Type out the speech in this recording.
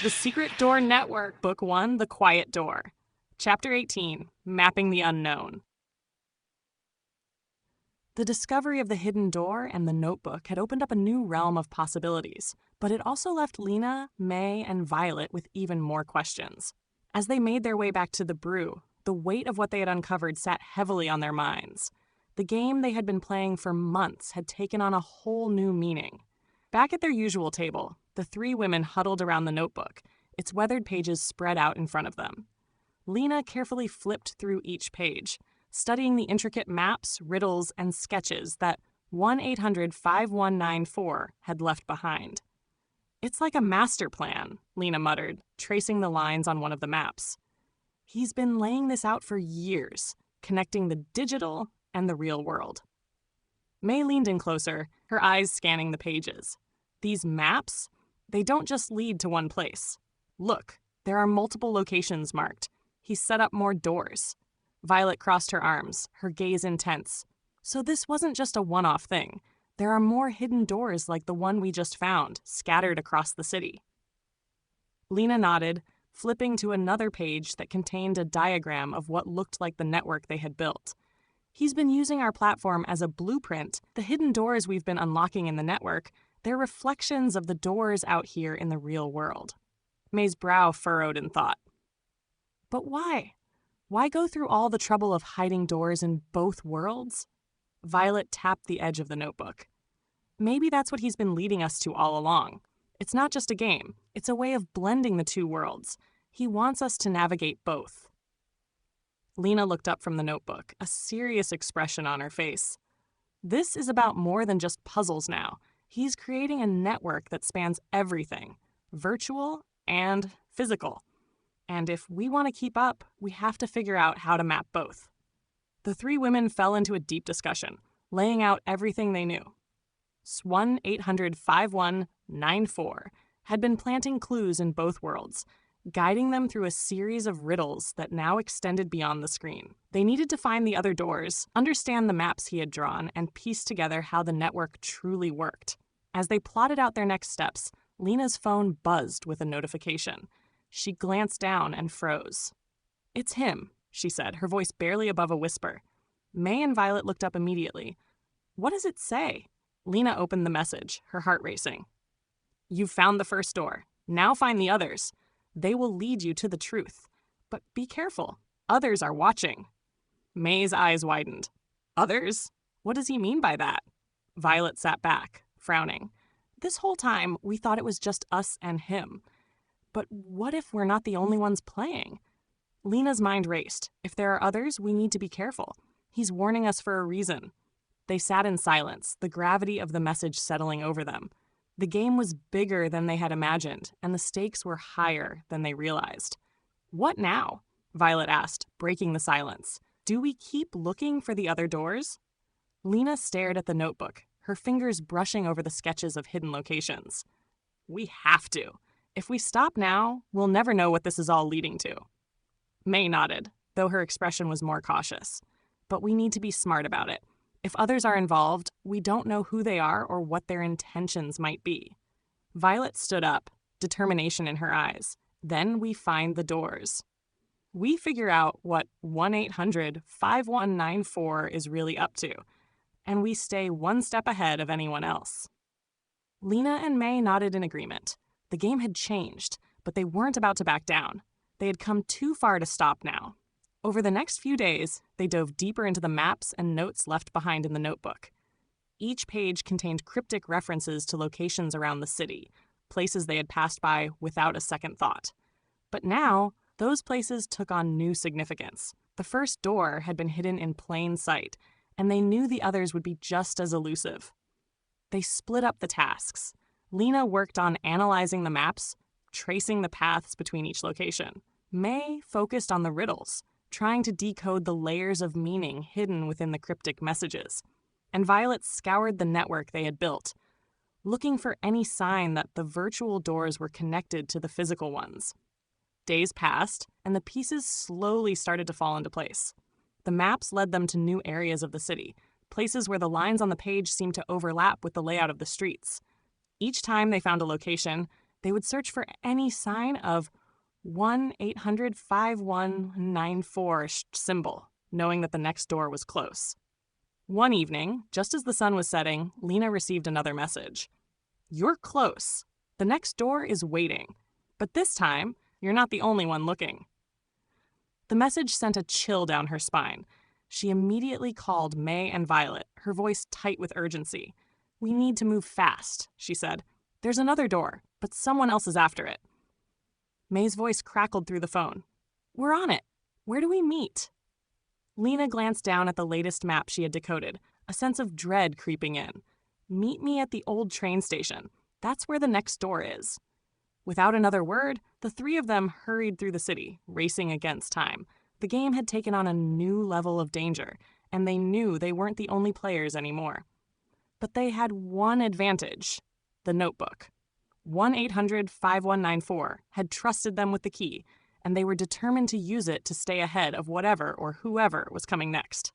The Secret Door Network, Book 1, The Quiet Door. Chapter 18, Mapping the Unknown. The discovery of the hidden door and the notebook had opened up a new realm of possibilities, but it also left Lina, May, and Violet with even more questions. As they made their way back to the brew, the weight of what they had uncovered sat heavily on their minds. The game they had been playing for months had taken on a whole new meaning. Back at their usual table, the three women huddled around the notebook, its weathered pages spread out in front of them. Lina carefully flipped through each page, studying the intricate maps, riddles, and sketches that 1-800-5194 had left behind. "It's like a master plan," Lina muttered, tracing the lines on one of the maps. "He's been laying this out for years, connecting the digital and the real world." May leaned in closer, her eyes scanning the pages. These maps, they don't just lead to one place. Look, there are multiple locations marked. He's set up more doors. Violet crossed her arms, her gaze intense. So this wasn't just a one-off thing. There are more hidden doors like the one we just found, scattered across the city. Lina nodded, flipping to another page that contained a diagram of what looked like the network they had built. "He's been using our platform as a blueprint. The hidden doors we've been unlocking in the network, they're reflections of the doors out here in the real world." May's brow furrowed in thought. But why? Why go through all the trouble of hiding doors in both worlds? Violet tapped the edge of the notebook. Maybe that's what he's been leading us to all along. It's not just a game. It's a way of blending the two worlds. He wants us to navigate both. Lina looked up from the notebook, a serious expression on her face. This is about more than just puzzles now. He's creating a network that spans everything, virtual and physical. And if we want to keep up, we have to figure out how to map both. The three women fell into a deep discussion, laying out everything they knew. 1-800-5194 had been planting clues in both worlds, guiding them through a series of riddles that now extended beyond the screen. They needed to find the other doors, understand the maps he had drawn, and piece together how the network truly worked. As they plotted out their next steps, Lina's phone buzzed with a notification. She glanced down and froze. "It's him," she said, her voice barely above a whisper. May and Violet looked up immediately. "What does it say?" Lina opened the message, her heart racing. "You've found the first door. Now find the others. They will lead you to the truth. But be careful. Others are watching." May's eyes widened. "Others? What does he mean by that?" Violet sat back, frowning. "This whole time, we thought it was just us and him. But what if we're not the only ones playing?" Lina's mind raced. If there are others, we need to be careful. He's warning us for a reason. They sat in silence, the gravity of the message settling over them. The game was bigger than they had imagined, and the stakes were higher than they realized. "What now?" Violet asked, breaking the silence. "Do we keep looking for the other doors?" Lina stared at the notebook, her fingers brushing over the sketches of hidden locations. "We have to. If we stop now, we'll never know what this is all leading to." May nodded, though her expression was more cautious. "But we need to be smart about it. If others are involved, we don't know who they are or what their intentions might be." Violet stood up, determination in her eyes. "Then we find the doors. We figure out what 1-800-5194 is really up to, and we stay one step ahead of anyone else." Lina and May nodded in agreement. The game had changed, but they weren't about to back down. They had come too far to stop now. Over the next few days, they dove deeper into the maps and notes left behind in the notebook. Each page contained cryptic references to locations around the city, places they had passed by without a second thought. But now, those places took on new significance. The first door had been hidden in plain sight, and they knew the others would be just as elusive. They split up the tasks. Lina worked on analyzing the maps, tracing the paths between each location. May focused on the riddles, trying to decode the layers of meaning hidden within the cryptic messages. And Violet scoured the network they had built, looking for any sign that the virtual doors were connected to the physical ones. Days passed, and the pieces slowly started to fall into place. The maps led them to new areas of the city, places where the lines on the page seemed to overlap with the layout of the streets. Each time they found a location, They would search for any sign of 1-800-5194 symbol, knowing that the next door was close. One evening, just as the sun was setting, Lina received another message. "You're close. The next door is waiting. But this time, you're not the only one looking." The message sent a chill down her spine. She immediately called May and Violet, her voice tight with urgency. "We need to move fast," she said. "There's another door, but someone else is after it." May's voice crackled through the phone. "We're on it. Where do we meet?" Lina glanced down at the latest map she had decoded, a sense of dread creeping in. "Meet me at the old train station. That's where the next door is." Without another word, the three of them hurried through the city, racing against time. The game had taken on a new level of danger, and they knew they weren't the only players anymore. But they had one advantage: the notebook. 1-800-5194 had trusted them with the key, and they were determined to use it to stay ahead of whatever or whoever was coming next.